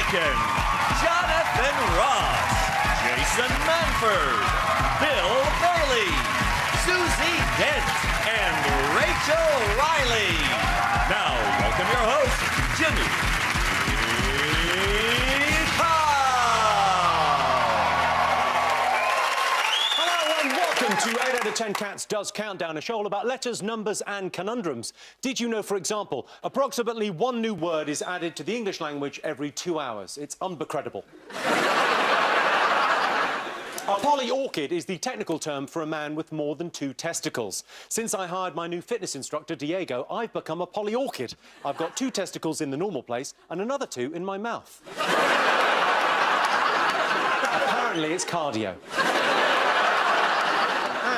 American, Jonathan Ross, Jason Manford, Bill Burley, Susie Dent, and Rachel Riley. Now, welcome your host, Jimmy To 8 out of 10 Cats Does Countdown, a show all about letters, numbers and conundrums. Did you know, for example, approximately one new word is added to the English language every 2 hours? It's unbecredible. A polyorchid is the technical term for a man with more than 2 testicles. Since I hired my new fitness instructor, Diego, I've become a polyorchid. I've got 2 testicles in the normal place and another 2 in my mouth. Apparently, it's cardio.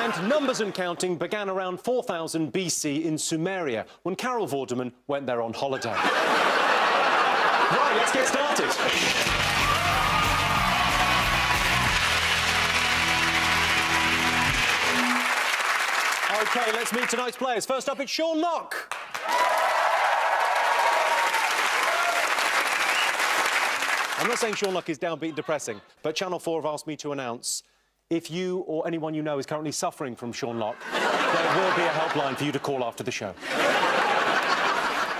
And numbers and counting began around 4000 BC in Sumeria, when Carol Vorderman went there on holiday. Right, let's get started. OK, let's meet tonight's players. First up, it's Sean Locke. I'm not saying Sean Locke is downbeat depressing, but Channel 4 have asked me to announce if you or anyone you know is currently suffering from Sean Locke, there will be a helpline for you to call after the show.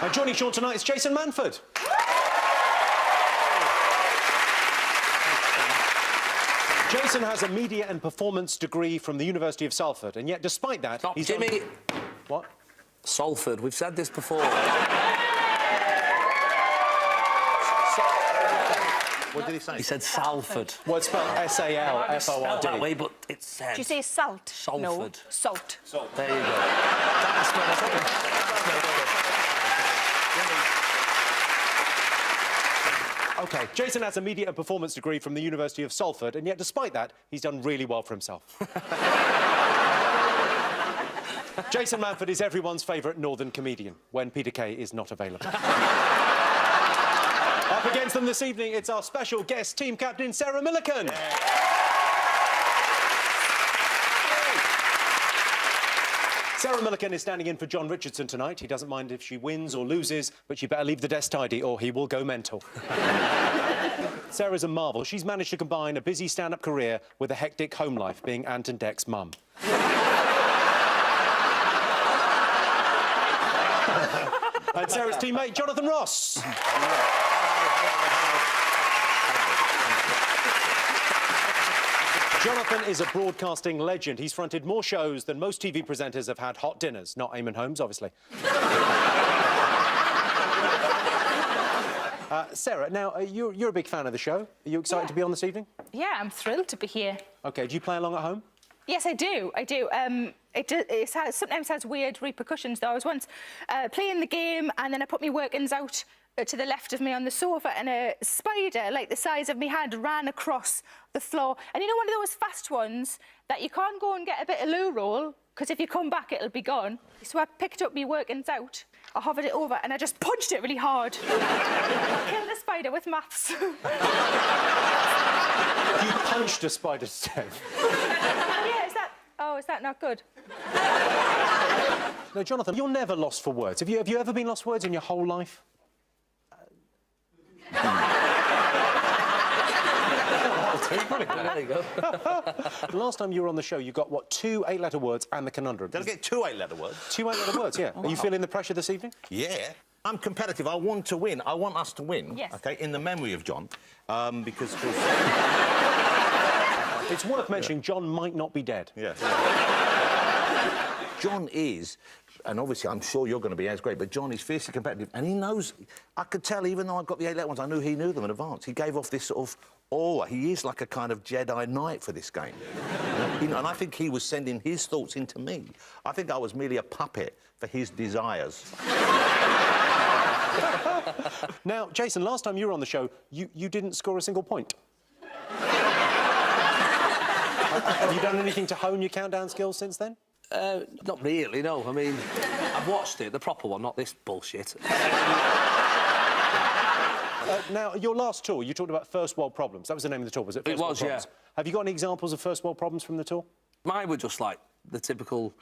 And joining Sean tonight is Jason Manford. Jason has a media and performance degree from the University of Salford, and yet despite that... Stop, he's Jimmy. What? Salford, we've said this before. What did he say? He said Salford. Well, it's spelled S-A-L-F-O-R-D. Spelled that way, but it's said. Did you say salt? Salford. No, salt. Salt. There you go. OK, Jason has a media and performance degree from the University of Salford, and yet despite that, he's done really well for himself. Jason Manford is everyone's favourite northern comedian when Peter Kay is not available. Up against them this evening, it's our special guest team captain, Sarah Millican. Yeah. Sarah Millican is standing in for John Richardson tonight. He doesn't mind if she wins or loses, but you better leave the desk tidy or he will go mental. Sarah's a marvel. She's managed to combine a busy stand-up career with a hectic home life, being Ant and Dec's mum. And Sarah's teammate, Jonathan Ross. Jonathan is a broadcasting legend. He's fronted more shows than most TV presenters have had hot dinners. Not Eamon Holmes, obviously. Sarah, now, you're a big fan of the show. Are you excited to be on this evening? Yeah, I'm thrilled to be here. OK, do you play along at home? Yes, I do. It sometimes has weird repercussions, though. I was once playing the game, and then I put my workings out to the left of me on the sofa, and a spider, like the size of my hand, ran across the floor. And you know, one of those fast ones that you can't go and get a bit of loo roll, because if you come back, it'll be gone. So I picked up my workings out, I hovered it over, and I just punched it really hard. Killed a spider with maths. You punched a spider to death? Yeah, is that not good? No, Jonathan, you're never lost for words. Have you ever been lost for words in your whole life? There you go. The last time you were on the show, you got, what, 2 8-letter words and the conundrum. Did I get 2 8-letter words? 2 8-letter words, yeah. Oh, Are you feeling the pressure this evening? Yeah. I'm competitive. I want to win. I want us to win. Yes. OK, in the memory of John, because... It's worth mentioning John might not be dead. Yeah. John is, and obviously I'm sure you're going to be as great, but John is fiercely competitive, and he knows... I could tell, even though I got the 8-letter ones, I knew he knew them in advance. He gave off this sort of aura. He is like a kind of Jedi Knight for this game. You know, and I think he was sending his thoughts into me. I think I was merely a puppet for his desires. Now, Jason, last time you were on the show, you didn't score a single point. Have you done anything to hone your countdown skills since then? Not really, no. I mean, I've watched it, the proper one, not this bullshit. Now, your last tour, you talked about first world problems. That was the name of the tour, was it? First World Problems. Yeah. Have you got any examples of first world problems from the tour? Mine were just, like, the typical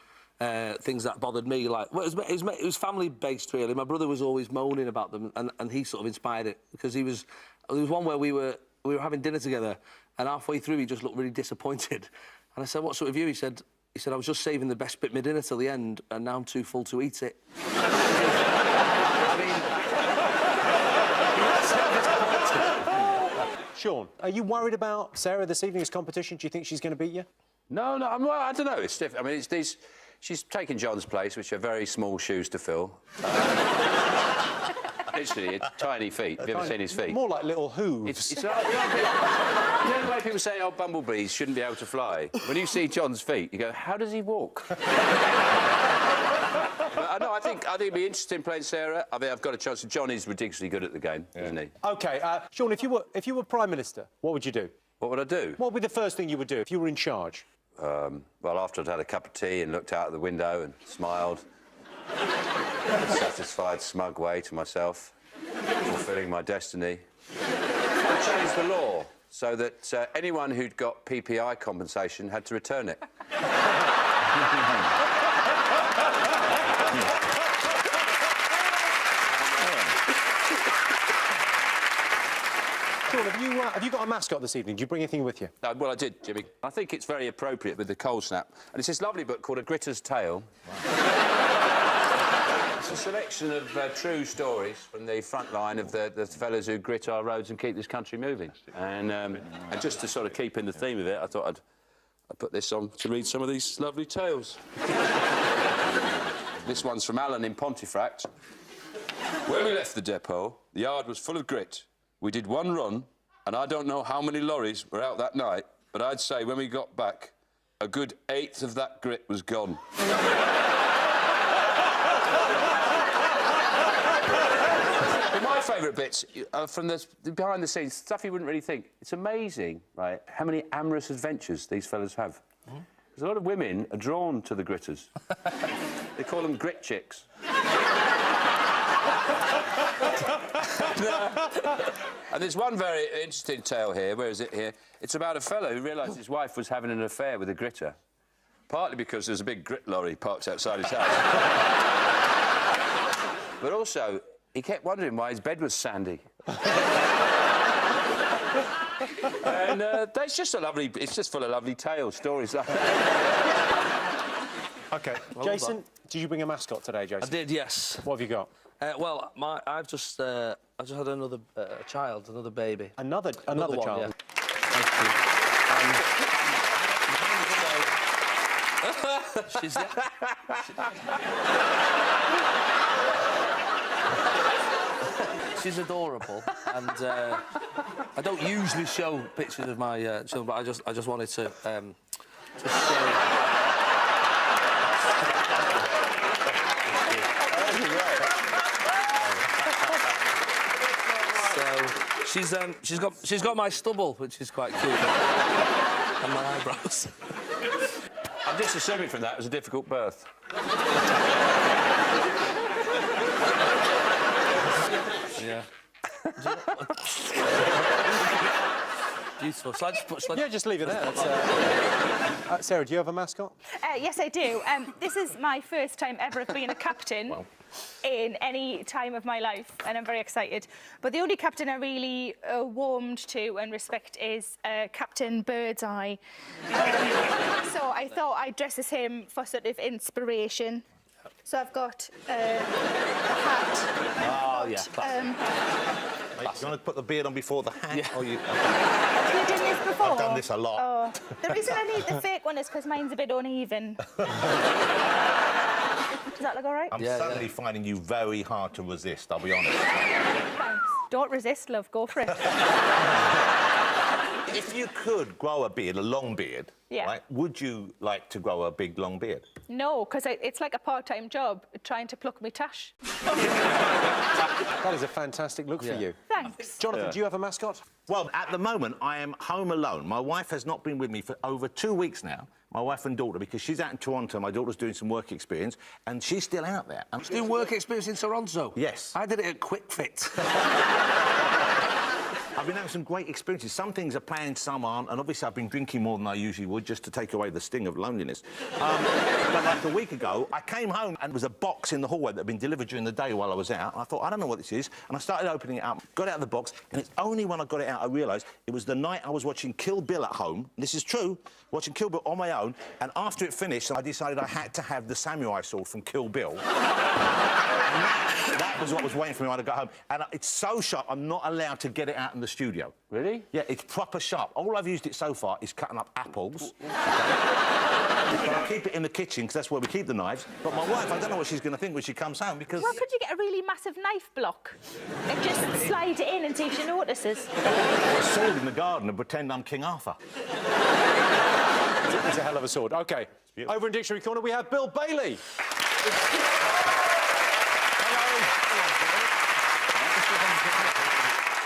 things that bothered me. Like, well, it was family-based, really. My brother was always moaning about them, and he sort of inspired it, because he was... There was one where we were having dinner together, and halfway through he just looked really disappointed. And I said, "What's up with you?" He said, "I was just saving the best bit of my dinner till the end, and now I'm too full to eat it." I mean... Sean, are you worried about Sarah this evening's competition? Do you think she's going to beat you? No, I don't know. It's different. I mean, she's taken John's place, which are very small shoes to fill. Literally, tiny feet. Have you ever seen his feet? More like little hooves. It's like, you know the way people say, "Oh, bumblebees shouldn't be able to fly." When you see John's feet, you go, "How does he walk?" No, I think it'd be interesting playing Sarah. I mean, I've got a chance. John is ridiculously good at the game, isn't he? OK, Sean, if you were Prime Minister, what would you do? What would I do? What would be the first thing you would do if you were in charge? Well, after I'd had a cup of tea and looked out of the window and smiled, a satisfied, smug way to myself, fulfilling my destiny, I changed the law so that anyone who'd got PPI compensation had to return it. Sean, have you got a mascot this evening? Do you bring anything with you? Well, I did, Jimmy. I think it's very appropriate with the cold snap. And it's this lovely book called A Gritter's Tale. It's a selection of true stories from the front line of the fellas who grit our roads and keep this country moving. And just to sort of keep in the theme of it, I thought I'd put this on to read some of these lovely tales. This one's from Alan in Pontefract. When we left the depot, the yard was full of grit. We did one run, and I don't know how many lorries were out that night, but I'd say when we got back, a good 1/8 of that grit was gone. My favourite bits from the behind-the-scenes, stuff you wouldn't really think. It's amazing, right, how many amorous adventures these fellas have. Because a lot of women are drawn to the gritters. They call them grit chicks. And there's one very interesting tale here. Where is it here? It's about a fellow who realised his wife was having an affair with a gritter. Partly because there's a big grit lorry parked outside his house. But also, he kept wondering why his bed was sandy. And that's just a lovely... It's just full of lovely tales, stories like that. OK. Well, Jason, did you bring a mascot today, Jason? I did, yes. What have you got? Well, I've just had another child, another baby. Another one, child? Yeah. Thank you. She's adorable, and I don't usually show pictures of my children, but I just wanted to just show. She's got my stubble, which is quite cute, and my eyebrows. I'm just assuming from that it was a difficult birth. Yeah. Beautiful. Yeah, just leave it there. Sarah, do you have a mascot? Yes, I do. This is my first time ever of being a captain in any time of my life, and I'm very excited. But the only captain I really warmed to and respect is Captain Birdseye. So I thought I'd dress as him for sort of inspiration. So I've got a hat. Oh, yeah. You want to put the beard on before the hat? Yeah. Or you... Have you done this before? I've done this a lot. Oh, the reason I need the fake one is because mine's a bit uneven. Does that look all right? I'm suddenly finding you very hard to resist, I'll be honest. Thanks. Don't resist, love. Go for it. If you could grow a beard, a long beard, Yeah. right, would you like to grow a big, long beard? No, because it's like a part-time job trying to pluck me tash. That is a fantastic look for you. Thanks. Jonathan, do you have a mascot? Well, at the moment, I am home alone. My wife has not been with me for over 2 weeks now, my wife and daughter, because she's out in Toronto. My daughter's doing some work experience, and she's still out there. And Doing work experience in Toronto? Yes. I did it at Quick Fit. I've been having some great experiences. Some things are planned, some aren't, and obviously I've been drinking more than I usually would just to take away the sting of loneliness. But like a week ago, I came home and there was a box in the hallway that had been delivered during the day while I was out. I thought, I don't know what this is, and I started opening it up, got out of the box, and it's only when I got it out I realised it was the night I was watching Kill Bill at home. This is true, watching Kill Bill on my own, and after it finished, I decided I had to have the samurai sword from Kill Bill. That was what was waiting for me when I got home. And it's so sharp, I'm not allowed to get it out in the studio. Really? Yeah, it's proper sharp. All I've used it so far is cutting up apples. Okay? But I keep it in the kitchen, because that's where we keep the knives. But my wife, I don't know what she's going to think when she comes home, because... Well, could you get a really massive knife block and just slide it in and see if she notices? a sword in the garden and pretend I'm King Arthur. It's a hell of a sword. OK, over in Dictionary Corner, we have Bill Bailey.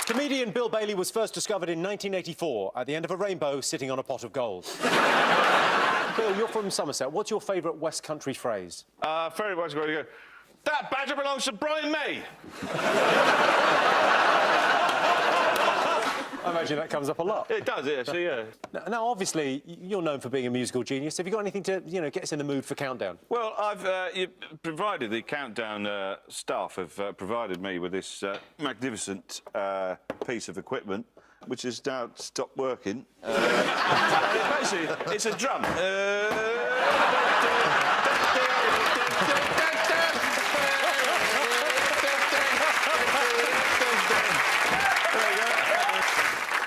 Comedian Bill Bailey was first discovered in 1984 at the end of a rainbow sitting on a pot of gold. Bill, you're from Somerset. What's your favourite West Country phrase? Very much going to go, that badger belongs to Brian May. I imagine that comes up a lot. It does, actually, yeah. Now, obviously, you're known for being a musical genius. Have you got anything to, you know, get us in the mood for Countdown? Well, you provided the Countdown staff have provided me with this magnificent piece of equipment, which has now stopped working. Basically, it's a drum.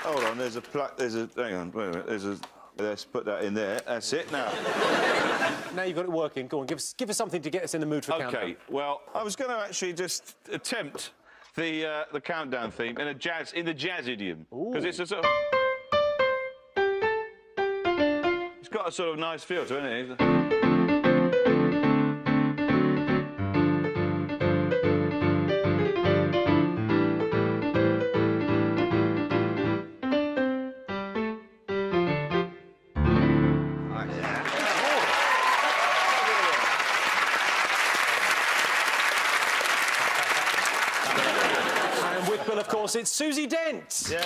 Hold on, there's a plug. Hang on, wait a minute. Let's put that in there. That's it now. Now you've got it working. Go on, give us something to get us in the mood for Countdown. OK, well, I was going to actually just attempt the Countdown theme in the jazz idiom, because it's a sort of... It's got a sort of nice feel to it, isn't it? Well, of course, it's Susie Dent. Yeah.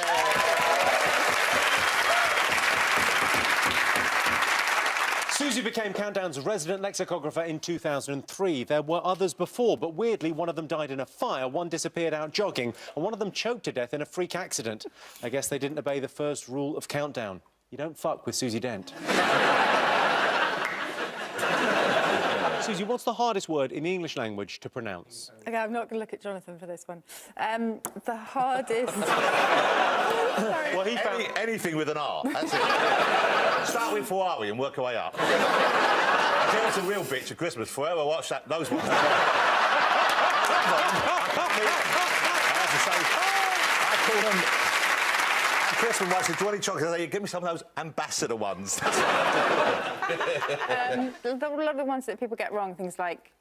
Susie became Countdown's resident lexicographer in 2003. There were others before, but weirdly, one of them died in a fire, one disappeared out jogging, and one of them choked to death in a freak accident. I guess they didn't obey the first rule of Countdown. You don't fuck with Susie Dent. Susie, what's the hardest word in the English language to pronounce? OK, I'm not going to look at Jonathan for this one. The hardest... Well, he found... Anything with an R, that's it. Start with "For are we" and work our way up. I think it's a real bitch at Christmas. Forever watch that, those ones. I have to say, I call them... Christmas once, do you want any chocolates? I say, give me some of those ambassador ones. A lot of the ones that people get wrong, things like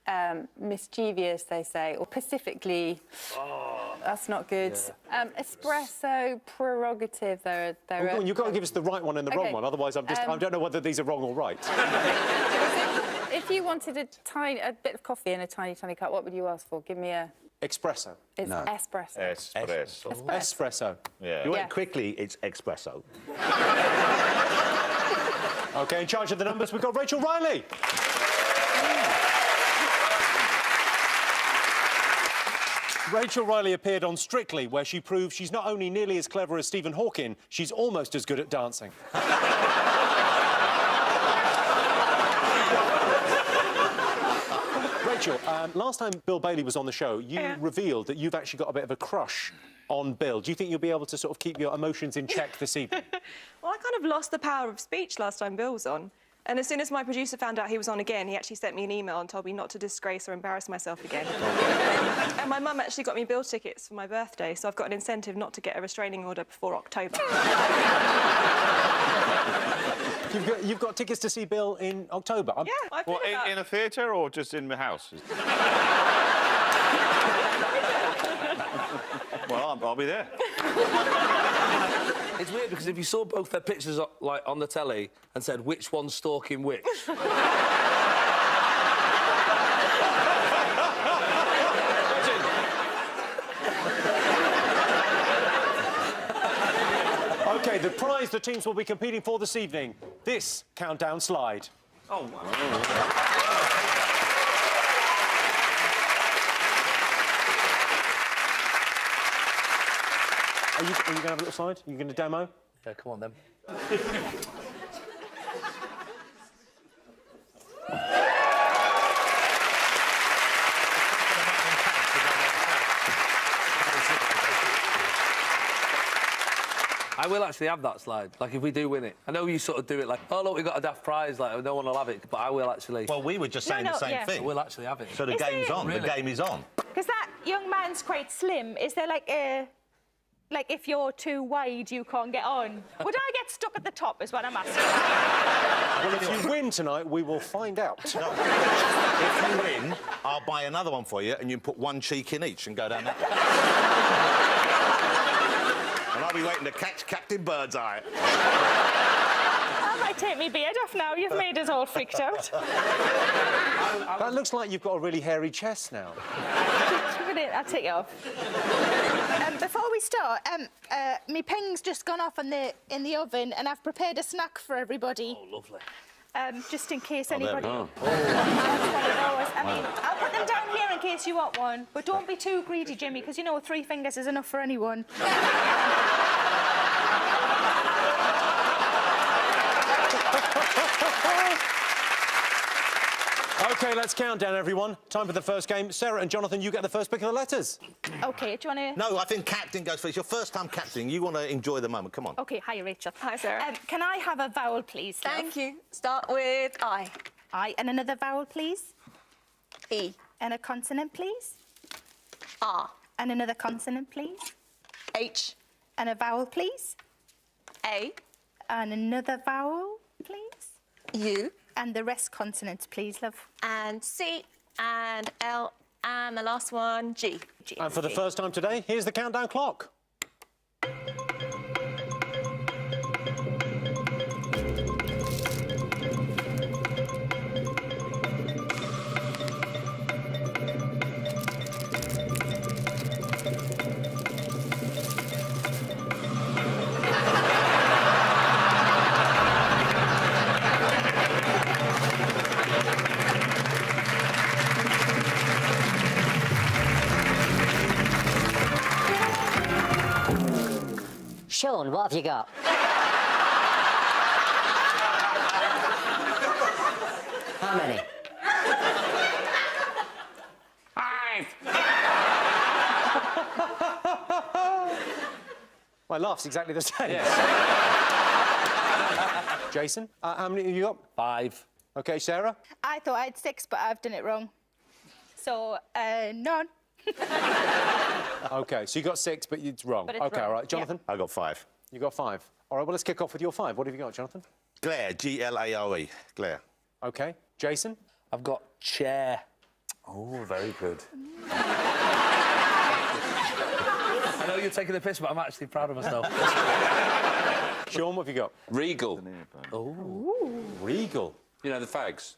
mischievous, they say, or pacifically. Oh. That's not good. Yeah. Espresso, prerogative, they're well, you've got to give us the right one and the wrong one, otherwise I don't know whether these are wrong or right. If you wanted a bit of coffee in a tiny, tiny cup, what would you ask for? Give me a... Espresso. It's espresso. Espresso. Espresso. Yeah. You went quickly, it's espresso. OK, in charge of the numbers, we've got Rachel Riley. Rachel Riley appeared on Strictly, where she proved she's not only nearly as clever as Stephen Hawking, she's almost as good at dancing. Rachel, last time Bill Bailey was on the show, you revealed that you've actually got a bit of a crush on Bill. Do you think you'll be able to sort of keep your emotions in check this evening? Well, I kind of lost the power of speech last time Bill was on. And as soon as my producer found out he was on again, he actually sent me an email and told me not to disgrace or embarrass myself again. And my mum actually got me Bill tickets for my birthday, so I've got an incentive not to get a restraining order before October. You've got tickets to see Bill in October? Yeah, I've been in a theatre or just in the house? Well, I'll be there. It's weird because if you saw both their pictures like on the telly and said which one's stalking which. OK, the prize the teams will be competing for this evening. This countdown slide. Oh, wow. Are you going to have a little slide? Are you going to demo? Yeah, come on then. I will actually have that slide, like, if we do win it. I know you sort of do it like, oh, look, we got a daft prize, like, no one will have it, but I will actually. Well, we were just saying the same yeah. thing. We'll actually have it. So the Is game's it? on. Really? The game is on. Because that young man's quite slim. Is there like a... Like, if you're too wide, you can't get on? Would I get stuck at the top, is what I'm asking. Well, if you win tonight, we will find out. No. If you win, I'll buy another one for you, and you can put one cheek in each and go down that. And I'll be waiting to catch Captain Birdseye. I might take my beard off now. You've made us all freaked out. That looks like you've got a really hairy chest now. I'll take it off. Before we start, my ping's just gone off in the oven, and I've prepared a snack for everybody. Oh, lovely. Just in case anybody go. wants one of those. I mean, I'll put them down here in case you want one, but don't be too greedy, Jimmy, because you know 3 fingers is enough for anyone. OK, let's count down, everyone. Time for the first game. Sarah and Jonathan, you get the first pick of the letters. OK, do you want to... No, I think Captain goes first. Your first time captaining. You want to enjoy the moment. Come on. OK, hi, Rachel. Hi, Sarah. Can I have a vowel, please? love? Thank you. Start with I. I. And another vowel, please. E. And a consonant, please. R. And another consonant, please. H. And a vowel, please. A. And another vowel, please. U. And the rest consonants, please, love. And C. And L. And the last one, G. G. And for the first time today, here's the countdown clock. Sean, what have you got? How many? 5. My laugh's exactly the same. Jason, how many have you got? 5. OK, Sarah? I thought I had 6, but I've done it wrong. So, none. OK, so you got 6, but it's wrong. But it's OK, wrong, all right. Jonathan? I got 5. You got 5. All right, well, let's kick off with your 5. What have you got, Jonathan? Glare. G-L-A-R-E. Glare. OK. Jason? I've got chair. Oh, very good. I know you're taking the piss, but I'm actually proud of myself. Sean, what have you got? Regal. Oh. Regal. You know, the fags.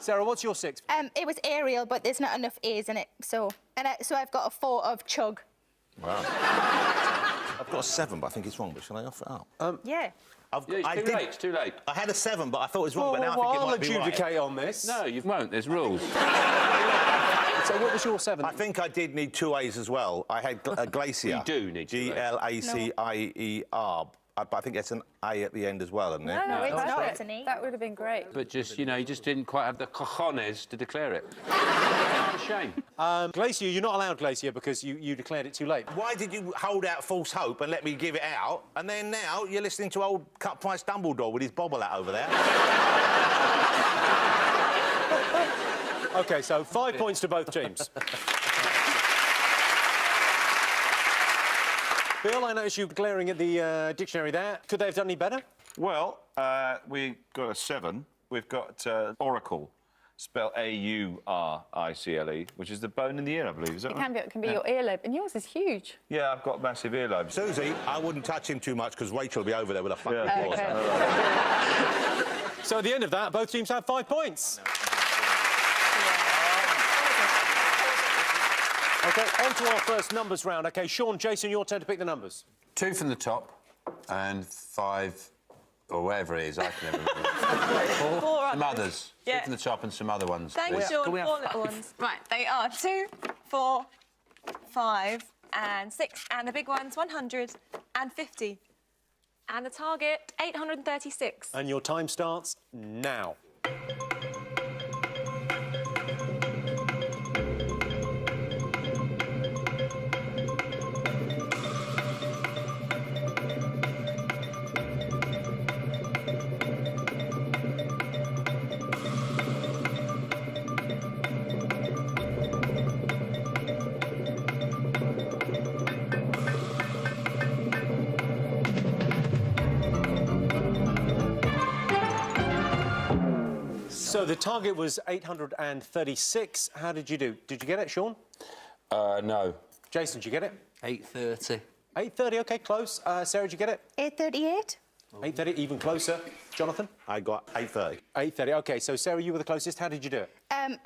Sarah, what's your 6? It was Ariel, but there's not enough A's in it, so... So I've got a 4 of chug. Wow. I've got a 7, but I think it's wrong. But shall I offer it up? Yeah. Yeah, it's too late. It's too late. I had a 7, but I thought it was wrong. Well, but now I think it I'll might be right. adjudicate on this. No, you won't. There's rules. So what was your 7? I think I did need 2 A's as well. I had glacier. You do need 2 A's. G-L-A-C-I-E-R. But I think it's an A at the end as well, isn't it? No, it's that's not. it. It's an E. That would have been great. But just, you know, you just didn't quite have the cojones to declare it. It's a shame. Glacier, you're not allowed Glacier because you declared it too late. Why did you hold out false hope and let me give it out? And then now you're listening to old cut-price Dumbledore with his bobble hat over there. OK, so 5 points to both teams. Bill, I noticed you glaring at the dictionary there. Could they have done any better? Well, we got a 7. We've got Oracle, spelled A-U-R-I-C-L-E, which is the bone in the ear, I believe. Is that right? It can be your earlobe, and yours is huge. Yeah, I've got massive earlobes. Susie, I wouldn't touch him too much because Rachel will be over there with a fucking applause. So at the end of that, both teams have 5 points. OK, on to our first numbers round. OK, Sean, Jason, your turn to pick the numbers. 2 from the top and 5, or whatever it is, I can never remember. 4 Some others. Yeah. 2 from the top and some other ones. Thank you, please. Sean. Can we have 4 little ones. Right, they are 2, 4, 5 and 6. And the big one's 150. And the target, 836. And your time starts now. So the target was 836. How did you do? Did you get it, Sean? No. Jason, did you get it? 8:30. 8:30, OK, close. Sarah, did you get it? 8:38. 8:30, even closer. Jonathan? I got 8:30. 8:30, OK. So, Sarah, you were the closest. How did you do it?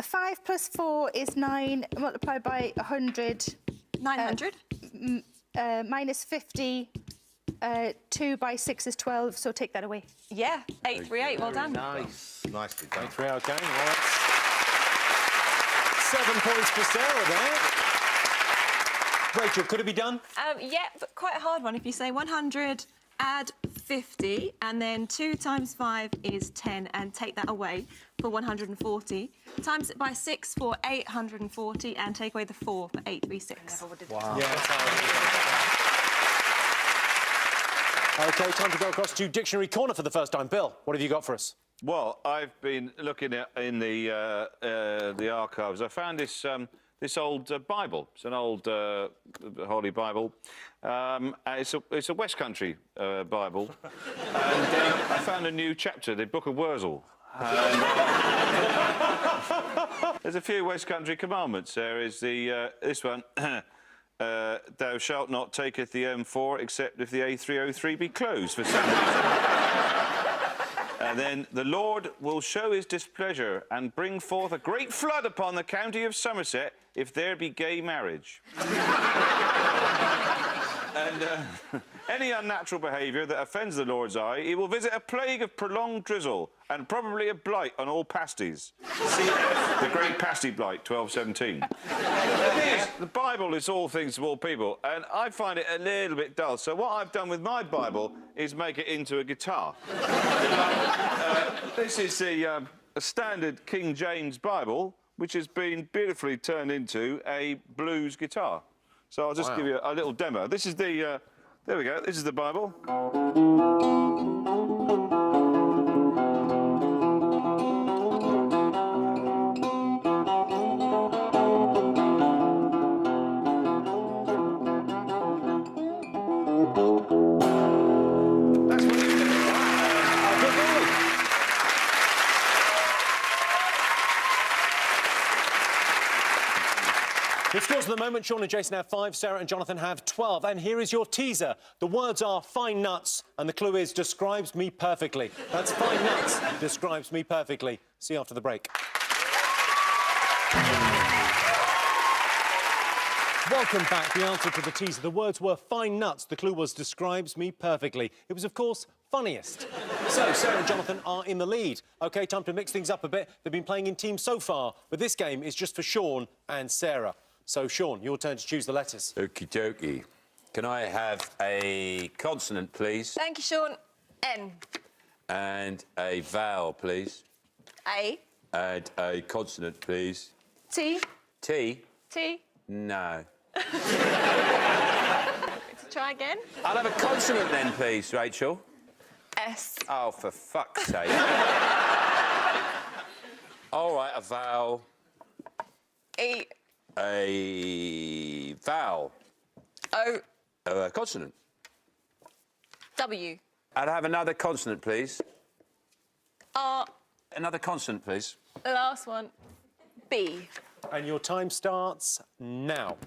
5 plus 4 is 9, multiplied by 100. 900. Minus 50. 2 by 6 is 12, so take that away. Yeah, 838. Well done. Nice. Nicely done. 3, OK. Right. 7 points for Sarah there. Rachel, could it be done? Yeah, but quite a hard one. If you say 100, add 50, and then 2 times 5 is 10, and take that away for 140. Times it by 6 for 840, and take away the 4 for 836. Wow. Yeah, that's how OK, time to go across to Dictionary Corner for the first time. Bill, what have you got for us? Well, I've been looking in the archives. I found this this old Bible. It's an old Holy Bible. It's a West Country Bible, and I found a new chapter, the Book of Wurzel. And, there's a few West Country commandments. There is this one. Thou shalt not taketh the M4 except if the A303 be closed for some reason. And then the Lord will show his displeasure and bring forth a great flood upon the county of Somerset if there be gay marriage. And any unnatural behaviour that offends the Lord's eye, he will visit a plague of prolonged drizzle and probably a blight on all pasties. See the Great Pasty Blight, 1217. The thing is, the Bible is all things to all people, and I find it a little bit dull. So what I've done with my Bible is make it into a guitar. This is a standard King James Bible, which has been beautifully turned into a blues guitar. So I'll just give you a little demo. This is the... there we go. This is the Bible. That's what you do. The scores at the moment, Sean and Jason have 5, Sarah and Jonathan have 12. And here is your teaser. The words are fine nuts, and the clue is describes me perfectly. That's fine nuts, describes me perfectly. See you after the break. Welcome back. The answer to the teaser. The words were fine nuts. The clue was describes me perfectly. It was, of course, funniest. So, Sarah and Jonathan are in the lead. OK, time to mix things up a bit. They've been playing in teams so far, but this game is just for Sean and Sarah. So, Sean, your turn to choose the letters. Okie dokie. Can I have a consonant, please? Thank you, Sean. N. And a vowel, please. A. And a consonant, please. T. T? T. No. Let's try again. I'll have a consonant then, please, Rachel. S. Oh, for fuck's sake. All right, a vowel. E. A vowel. O. A consonant. W. I'll have another consonant, please. R. Another consonant, please. The last one. B. And your time starts now.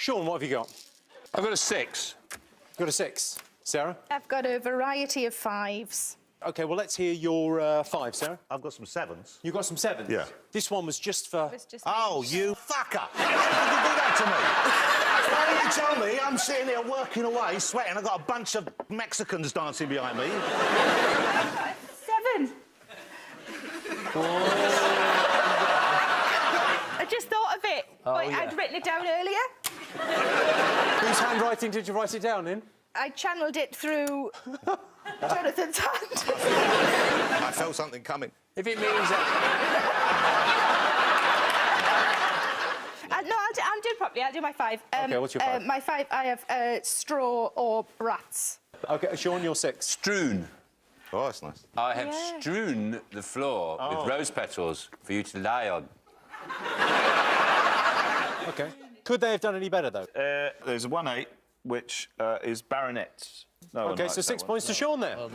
Sean, what have you got? I've got a 6. You got a 6. Sarah? I've got a variety of 5s. OK, well, let's hear your 5, Sarah. I've got some 7s. You got some 7s? Yeah. This one was just for... It's just Oh, you fucker! How did you do that to me? Why didn't you tell me? I'm sitting here working away, sweating. I've got a bunch of Mexicans dancing behind me. 7. I just thought of it. But yeah. I'd written it down earlier. Whose handwriting did you write it down in? I channeled it through Jonathan's hand. I felt something coming. If it means that... No, I'll do it properly. I'll do my 5. OK, what's your 5? My 5, I have straw or brats. OK, Sean, your 6. Strewn. Oh, that's nice. I have strewn the floor with rose petals for you to lie on. OK. Could they have done any better, though? There's a 1-8, which is baronets. No one OK, likes so that 6 one. points to Sean there. OK,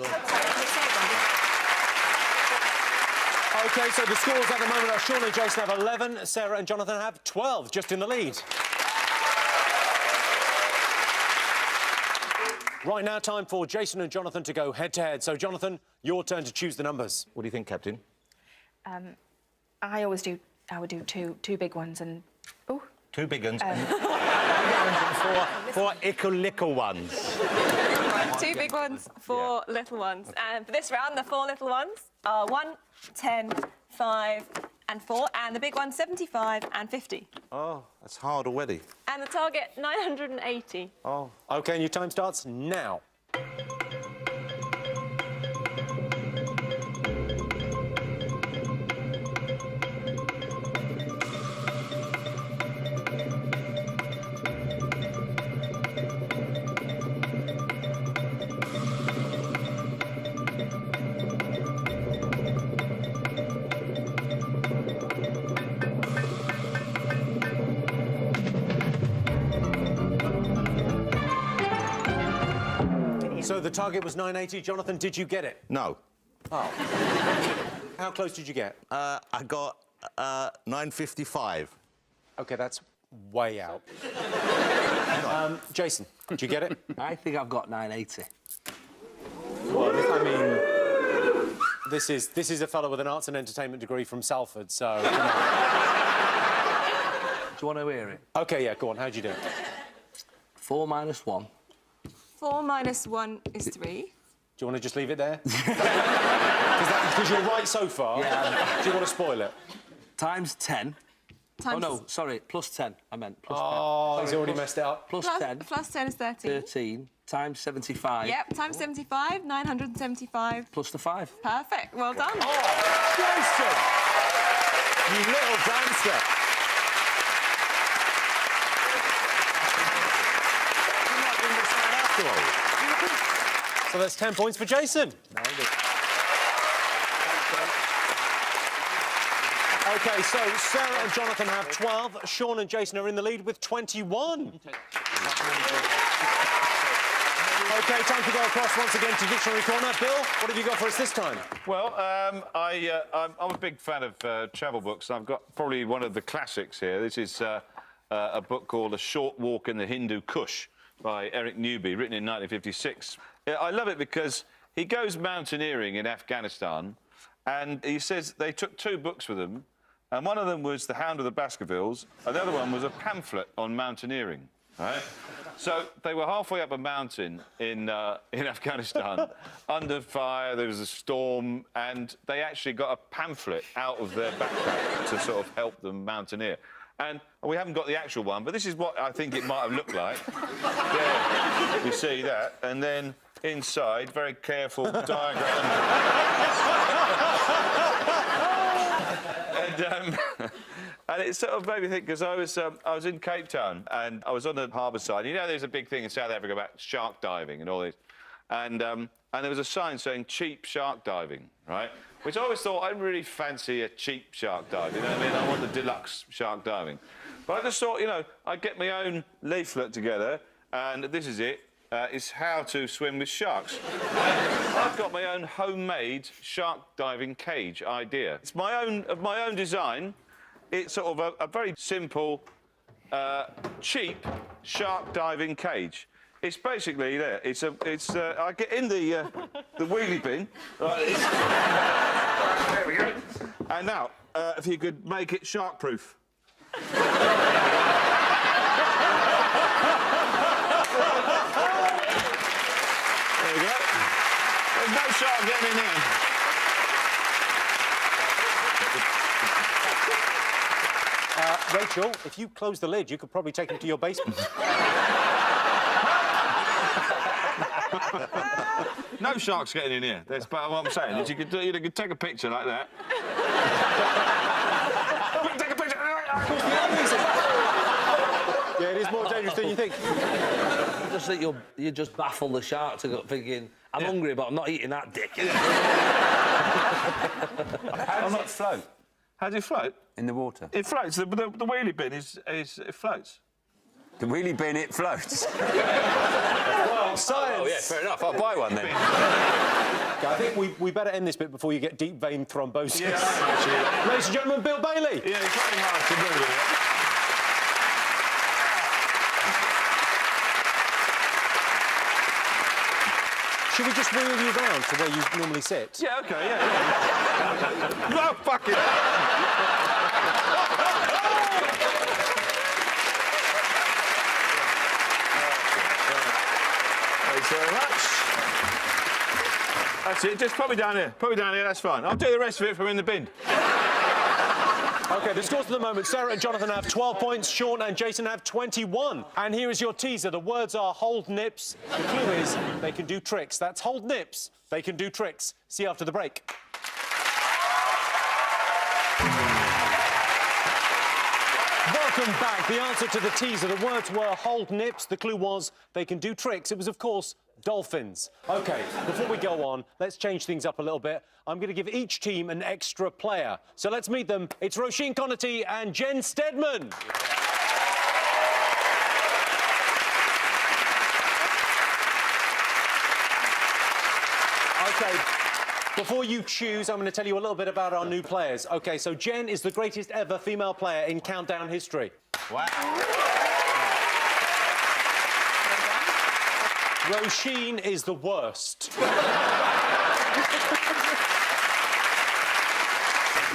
so the scores at the moment are Sean and Jason have 11, Sarah and Jonathan have 12, just in the lead. Right now, time for Jason and Jonathan to go head-to-head. So, Jonathan, your turn to choose the numbers. What do you think, Captain? I would do two big ones and... Oh. 2 big ones. 4 ickle-lickle ones. 2 big ones, 4 little ones. And for this round, the 4 little ones are 1, 10, 5 and 4. And the big one's 75 and 50. Oh, that's hard already. And the target, 980. Oh. OK, and your time starts now. So the target was 980. Jonathan, did you get it? No. Oh. How close did you get? I got 955. OK, that's way out. Jason, did you get it? I think I've got 980. Well, I mean, this is a fellow with an arts and entertainment degree from Salford, so... Come on. Do you want to hear it? OK, yeah, go on. How'd you do it? 4 minus 1. 4 minus 1 is 3. Do you want to just leave it there? Because you're right so far. Yeah. Do you want to spoil it? Times 10. Times... Oh, no, sorry, plus 10, I meant. Plus 10. Oh, he's already messed it up. Plus 10. Plus 10 is 13. 13 times 75. Yep, times 75, 975. Plus the 5. Perfect, well done. Jason! You little dancer. So that's 10 points for Jason. OK, so Sarah and Jonathan have 12. Sean and Jason are in the lead with 21. OK, time to go across once again to Dictionary Corner. Bill, what have you got for us this time? Well, I'm a big fan of travel books. I've got probably one of the classics here. This is a book called A Short Walk in the Hindu Kush by Eric Newby, written in 1956. I love it because he goes mountaineering in Afghanistan, and he says they took 2 books with them, and one of them was The Hound of the Baskervilles, and the other one was a pamphlet on mountaineering, right? So they were halfway up a mountain in Afghanistan, under fire, there was a storm, and they actually got a pamphlet out of their backpack to sort of help them mountaineer. And we haven't got the actual one, but this is what I think it might have looked like. There, you see that. And then inside, very careful diagram. And it sort of made me think, because I was in Cape Town, and I was on the harbour side. You know, there's a big thing in South Africa about shark diving and all this. And there was a sign saying cheap shark diving, right? Which I always thought, I really fancy a cheap shark dive, you know what I mean? I want the deluxe shark diving. But I just thought, you know, I'd get my own leaflet together, and this is it. It's how to swim with sharks. I've got my own homemade shark diving cage idea. It's of my own design. It's sort of a very simple cheap shark diving cage. It's basically there. I get in the wheelie bin. Right, there we go. And now, if you could make it shark-proof. There we go. There's no shark getting in there. Rachel, if you close the lid, you could probably take him to your basement. No sharks getting in here. That's what I'm saying. Is you could take a picture like that. Take a picture. Yeah, it is more dangerous than you think. I just think you just baffle the shark to go thinking, I'm hungry, but I'm not eating that dick. How does it float? How do you float? In the water. It floats. The wheelie bin it floats. The wheelie bin, it floats. Well, science. Oh, yeah, fair enough. I'll buy one then. I think we better end this bit before you get deep vein thrombosis. Yeah, Ladies and gentlemen, Bill Bailey. Yeah, it's very hard to do it. Should we just wheel you round to where you normally sit? Yeah, OK, yeah. No, fuck it. Thanks very much. That's it, just put me down here. Put me down here, that's fine. I'll do the rest of it from in the bin. OK, the scores for the moment. Sarah and Jonathan have 12 points, Sean and Jason have 21. And here is your teaser. The words are hold nips. The clue is they can do tricks. That's hold nips, they can do tricks. See you after the break. Welcome back. The answer to the teaser, the words were hold nips. The clue was they can do tricks. It was, of course, dolphins. OK, before we go on, let's change things up a little bit. I'm going to give each team an extra player. So let's meet them. It's Roisin Connaughty and Jen Steadman. OK, before you choose, I'm going to tell you a little bit about our new players. OK, so Jen is the greatest ever female player in Countdown history. Wow. Roisin is the worst.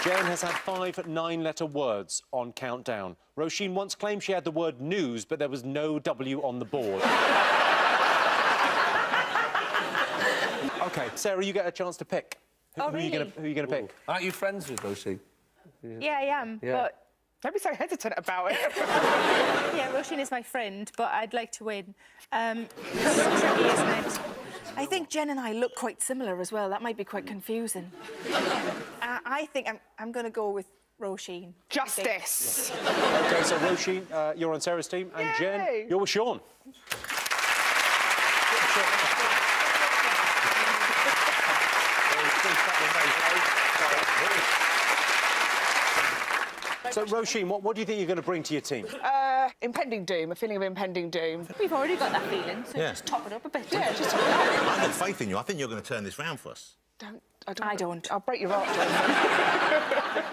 Jen has had 5 9-letter words on Countdown. Roisin once claimed she had the word news, but there was no W on the board. OK, Sarah, you get a chance to pick. Oh, Who are you going to pick? Aren't you friends with Roisin? Yeah, I am, but... Don't be so hesitant about it. Yeah, Roisin is my friend, but I'd like to win. It's tricky, isn't it? I think Jen and I look quite similar as well. That might be quite confusing. I think I'm going to go with Roisin. Justice. OK, so Roisin, you're on Sarah's team, and Yay! Jen, you're with Sean. So, Roisin, what do you think you're going to bring to your team? Impending doom, a feeling of impending doom. We've already got that feeling, so Yeah. just top it up a bit. Yeah, just top it up. I've got faith in you. I think you're going to turn this round for us. I don't. I'll break your heart.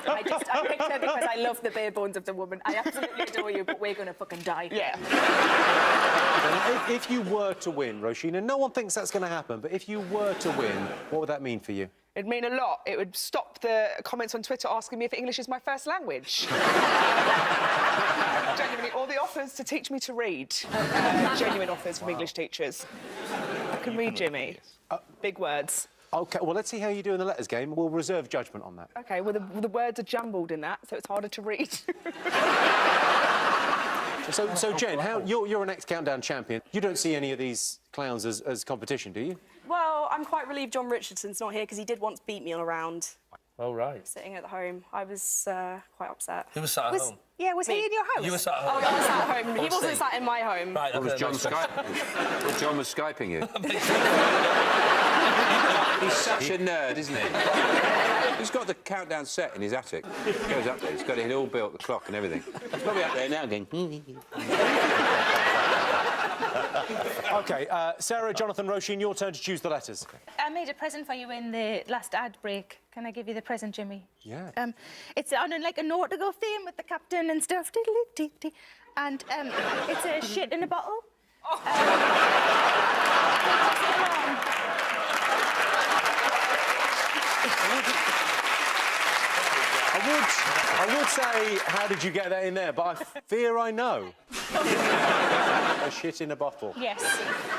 I picked her because I love the bare bones of the woman. I absolutely adore you, but we're going to fucking die. Yeah. If you were to win, Roisin, and no one thinks that's going to happen, but if you were to win, what would that mean for you? It'd mean a lot. It would stop the comments on Twitter asking me if English is my first language. Genuinely, all the offers to teach me to read. Genuine offers from English teachers. I can read, Jimmy. Big words. OK, well, let's see how you do in the letters game. We'll reserve judgment on that. OK, well, the words are jumbled in that, so it's harder to read. So Jen, you're an ex-Countdown champion. You don't see any of these clowns as competition, do you? Well, I'm quite relieved John Richardson's not here because he did once beat me on a round. Oh, right. Sitting at home. I was quite upset. Who was sat at home? Yeah, was he in your house? You were sat at home? Oh, I was sat at home. He wasn't sat in my home. Right, What was okay, John makes sense. Skyping? John was Skyping you. He's such a nerd, isn't he? He's got the Countdown set in his attic. He goes up there. He's got it all built, the clock and everything. He's probably up there now going... OK, Sarah, Jonathan, Roisin, your turn to choose the letters. I made a present for you in the last ad break. Can I give you the present, Jimmy? Yeah. It's on like a nautical theme with the captain and stuff. And it's a shit in a bottle. I would say, how did you get that in there? But I fear I know. A shit in a bottle. Yes.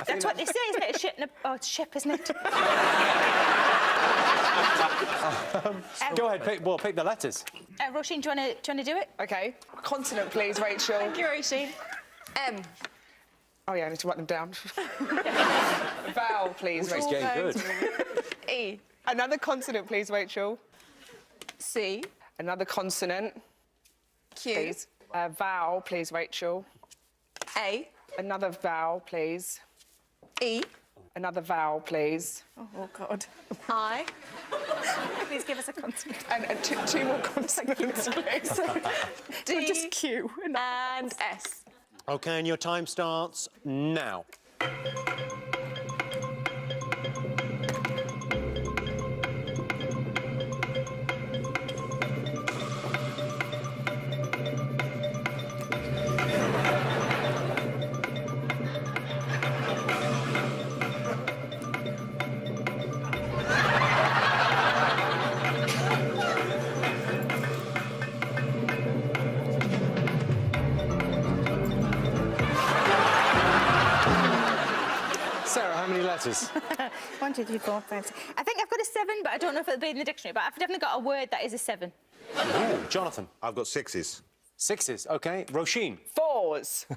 That's what they say, isn't it? A shit in a... Oh, it's ship, isn't it? Go ahead, pick the letters. Roisin, do you want to do it? OK. Consonant, please, Rachel. Thank you, Roisin. M. Oh, yeah, I need to write them down. Vowel, please, Rachel. It's getting good. E. Another consonant, please, Rachel. C. Another consonant, Q. please. Vowel, please, Rachel. A. Another vowel, please. E. Another vowel, please. Oh, God. I. Please give us a consonant. And two more consonants, please. D. Just Q. And S. OK, and your time starts now. Sarah, how many letters? 1, 2, 3, 4, 5, 6. I think I've got a 7, but I don't know if it'll be in the dictionary. But I've definitely got a word that is a 7. Ooh, Jonathan. I've got 6s. 6s, OK. Roisin. 4s. 4s.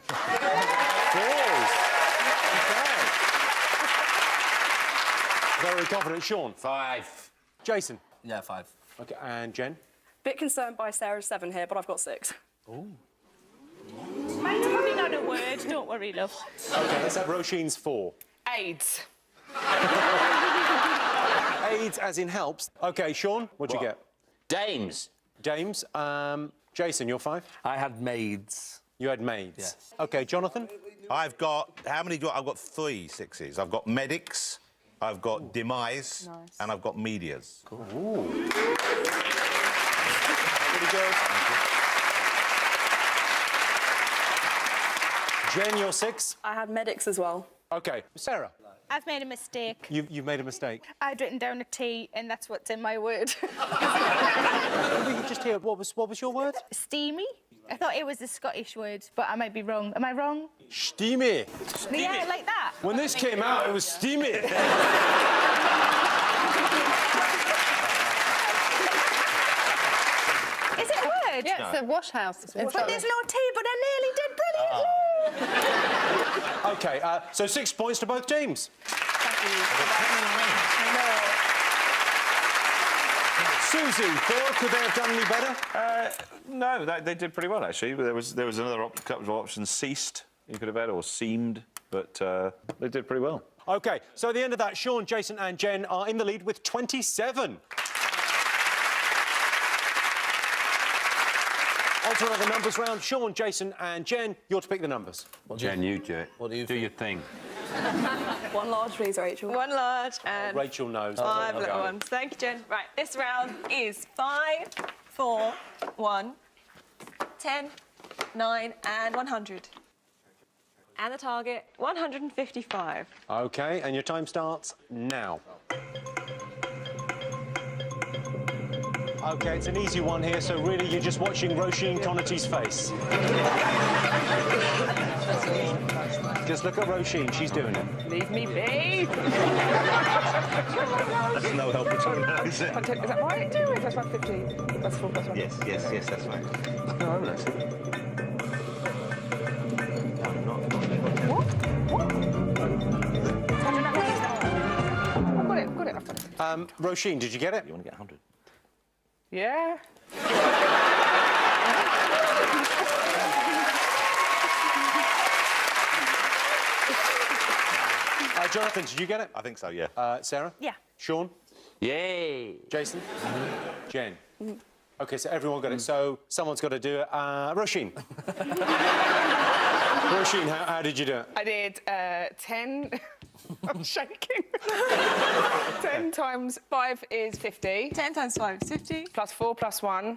OK. Very confident. Sean. 5. Jason. Yeah, 5. OK, and Jen. Bit concerned by Sarah's 7 here, but I've got 6. Mine's probably not a word. Don't worry, love. OK, let's have Roisin's 4. AIDS. AIDS as in helps. OK, Sean, what'd you get? Dames. Dames. Jason, you're 5? I had maids. You had maids. Yes. OK, Jonathan. I've got... How many do I... I've got 3 6s. I've got medics, I've got demise, and I've got medias. Cool. Ooh. Pretty good. Jen, you're 6. I had medics as well. OK, Sarah. I've made a mistake. You've made a mistake. I'd written down a T, and that's what's in my word. We could just hear what was your word? Steamy. I thought it was a Scottish word, but I might be wrong. Am I wrong? Steamy. Yeah, like that. When this came out, it was steamy. Is it a word? Yeah, it's a wash house. But there's no T, but I nearly did brilliantly. OK, so 6 points to both teams. Susie, 4, could they have done any better? No, they did pretty well, actually. There was another couple of options. Ceased, you could have had, or seemed, but they did pretty well. OK, so at the end of that, Sean, Jason and Jen are in the lead with 27. On to another numbers round. Sean, Jason and Jen, you're to pick the numbers. Jen, you do it. What do you do think? your thing. 1 large, please, Rachel. 1 large and Rachel knows. 5 little ones. Thank you, Jen. Right, this round is 5, 4, 1, 10, 9 and 100. And the target, 155. OK, and your time starts now. OK, it's an easy one here, so really you're just watching Roisin Connerty's face. Just look at Roisin, she's doing it. Leave me be. That's no help at all now, is it? Is that right? That's 150. That's 4, that's 1. Yes, that's right. No, that's it. I've got it. Roisin, did you get it? You want to get 100? Yeah. Jonathan, did you get it? I think so, yeah. Sarah? Yeah. Sean? Yay! Jason? Jen? OK, so everyone got it. So someone's got to do it. Roisin. Roisin, how did you do it? I did 10. I'm shaking. 10 times 5 is 50. 10 times 5 is 50. Plus 4 plus 1.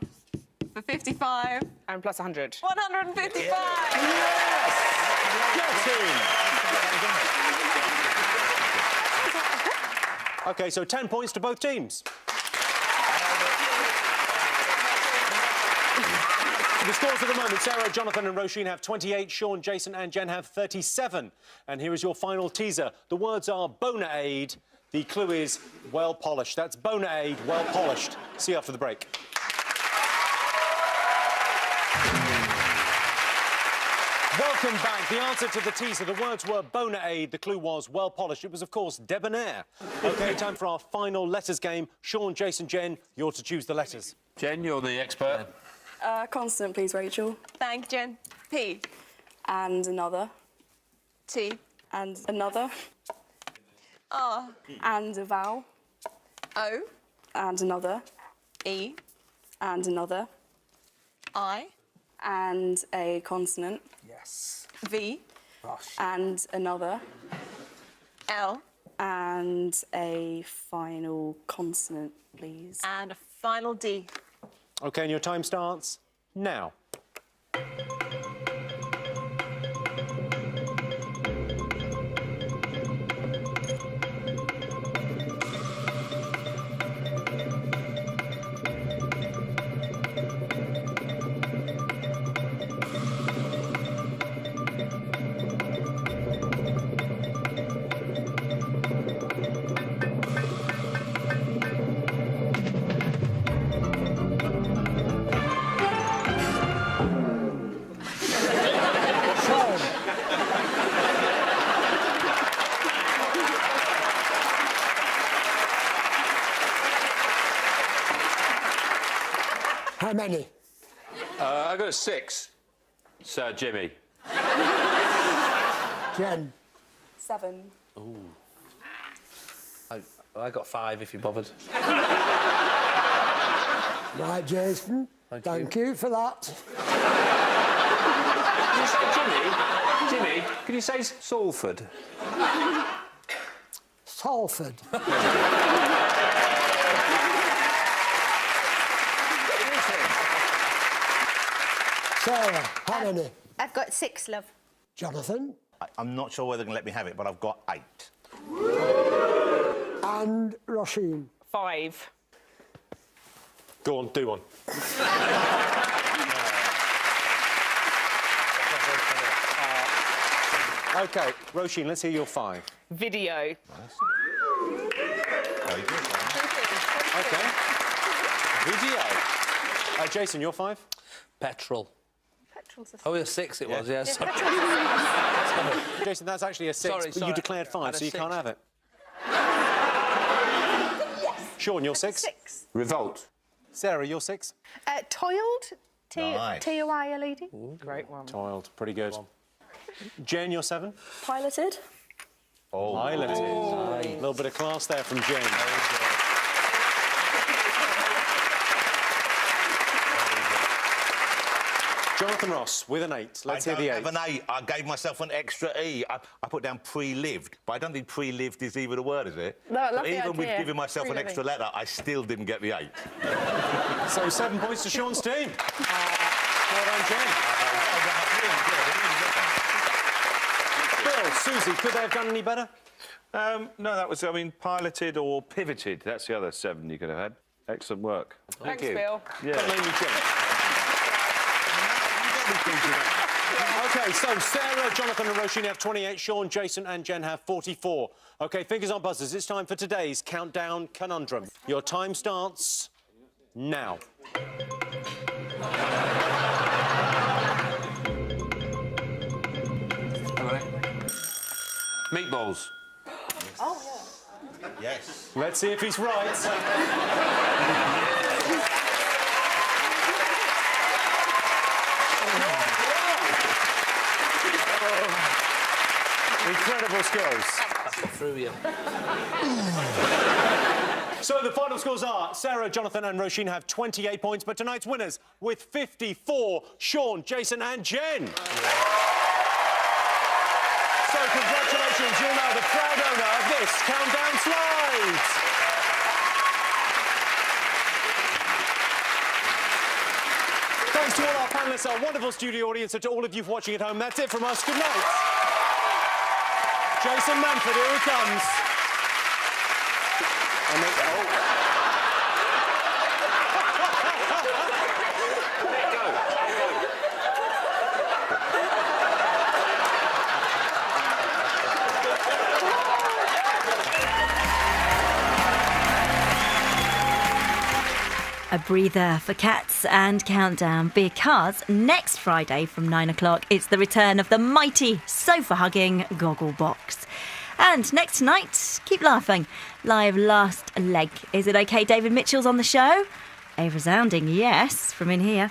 for 55. And plus 100. 155. OK, so 10 points to both teams. The scores at the moment, Sarah, Jonathan and Roisin have 28, Sean, Jason and Jen have 37. And here is your final teaser. The words are Bona-Aid. The clue is well polished. That's Bona-Aid, well polished. See you after the break. Welcome back. The answer to the teaser, the words were Bona-Aid. The clue was well polished. It was, of course, debonair. OK, time for our final letters game. Sean, Jason, Jen, you're to choose the letters. Jen, you're the expert. Consonant, please, Rachel. Thank you, Jen. P. And another. T. And another. R. And a vowel. O. And another. E. And another. I. And a consonant. Yes. V. And another. L. And a final consonant, please. And a final D. OK, and your time starts now. How many? I got a 6. Sir Jimmy. Jen. 7. I got 5 if you're bothered. Right, Jason. Thank you for that. Did you say Jimmy? Jimmy, could you say Salford? Salford. Sarah, how many? I've got 6, love. Jonathan. I'm not sure whether they're going to let me have it, but I've got 8. And Roisin. 5. Go on, do one. OK, Roisin, let's hear your 5. Video. Very good. OK. Video. Jason, your 5? Petrol. Petrol's a Oh, yeah, 6 it was, yes. Jason, that's actually a 6, Sorry, but sorry. you declared 5, I had a so you can't 6. have it. Sean, you're 6? 6. Revolt. Sarah, you're 6? Toiled. Nice. T-O-I-L-E-D. Great one. Toiled, pretty good. Jen, you're 7? Piloted. Piloted. A little bit of class there from Jen. Jonathan Ross with an 8. Let's hear the 8. I don't have an 8. I gave myself an extra E. I put down pre-lived, but I don't think pre-lived is even a word, is it? No, I love but the even with idea. giving myself an Pre-living. extra letter, I still didn't get the 8. So 7 points to Sean's team. Well done, Jen. Bill, Susie, could they have done any better? No, that was, I mean, piloted or pivoted. That's the other 7 you could have had. Excellent work. Thanks, Bill. Yeah. But mainly Jen. OK, so Sarah, Jonathan and Roisin have 28, Sean, Jason and Jen have 44. OK, fingers on buzzers. It's time for today's Countdown Conundrum. Your time starts now. Meatballs. Yes. Let's see if he's right. Incredible skills. That's got through you. So the final scores are Sarah, Jonathan and Roisin have 28 points, but tonight's winners with 54, Sean, Jason and Jen. So congratulations, you're now the proud owner of this Countdown Slide. Thanks to all our panellists, our wonderful studio audience, and to all of you watching at home. That's it from us. Good night. Jason Manford, here he comes. A breather for Cats and Countdown, because next Friday from 9 o'clock it's the return of the mighty sofa-hugging Gogglebox. And next night, keep laughing, live last leg. Is it okay David Mitchell's on the show? A resounding yes from in here.